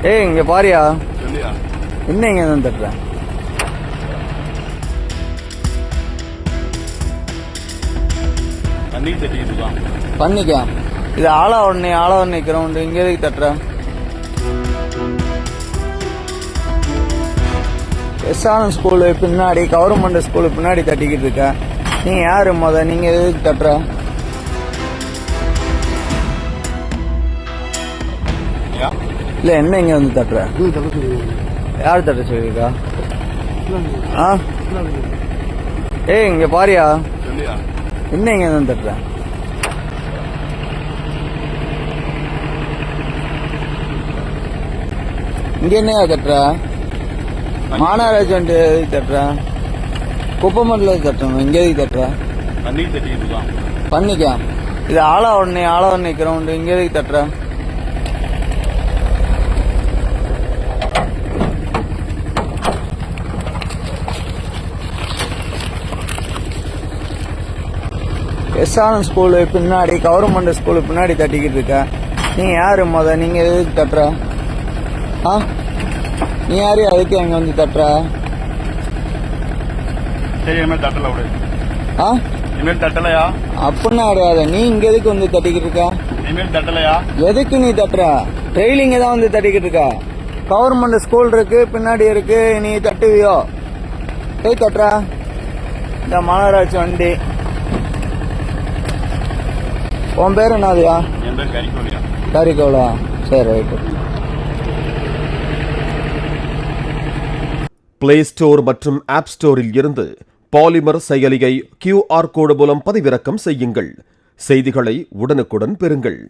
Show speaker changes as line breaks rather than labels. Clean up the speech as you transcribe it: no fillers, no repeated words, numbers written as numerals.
ஏய் இங்க பாரியா,
சொல்லியா
என்ன இங்க தான் தட்டுறேன்.
தண்ணி தட்டிட்டு
பண்ணிக்க. இது ஆளவண்ணி கிரவுண்டு, இங்க எதுக்கு தட்டுற? எஸ்ஆர்எம் ஸ்கூலு பின்னாடி, கவர்மெண்ட் ஸ்கூலு பின்னாடி தட்டிக்கிட்டு இருக்க. நீங்க யாரு நீங்க எதுக்கு தட்டுற? இல்ல என்ன இங்க வந்து தட்டுற? யார் தட்ட சொல்லிருக்கா? ஏய் இங்க பாரியா,
சொல்லியா
என்ன இங்க வந்து தட்டுற? இங்க என்னையா தட்டுற? மாநகராட்சி வந்து எதுக்கு தட்டுற? குப்பமண்டல தட்டணும், இங்க எதுக்கு தட்டுற?
தண்ணி தட்டிட்டு
பண்ணிக்க. இது ஆளவண்ணி கிரவுண்டு, இங்க எதுக்கு தட்டுற? எஸ்ஆர்எம் ஸ்கூலு பின்னாடி, கவர்மெண்ட் ஸ்கூலு பின்னாடி தட்டிக்கிட்டு இருக்க. நீங்க யாரு நீங்க எதுக்கு தட்டுற? நீ யாரு அதுக்கு அங்க வந்து தட்டுற?
சரி இனிமேல் தட்டல விடு. இனிமேல் தட்டலையா?
அப்படின்னா கிடையாது. நீ இங்க எதுக்கு வந்து தட்டிக்கிட்டு இருக்க?
இனிமேல் தட்டலையா?
எதுக்கு நீ தட்டுற? ட்ரெயிலிங்க தான் வந்து தட்டிக்கிட்டு இருக்க. கவர்மெண்ட் ஸ்கூல் இருக்கு, பின்னாடி இருக்கு, நீ தட்டுவியோ? ஏய் தட்டுற? இந்த மாநகராட்சி வண்டி. உன் பேர் என்னதுயா?
என் பேர் கரிகோலியா.
கரிகோலா, சரி ரைட்டு.
பிளே ஸ்டோர் மற்றும் ஆப் ஸ்டோரில் இருந்து பாலிமர் செயலியை QR கோடு மூலம் பதிவிறக்கம் செய்யுங்கள். செய்திகளை உடனுக்குடன் பெறுங்கள்.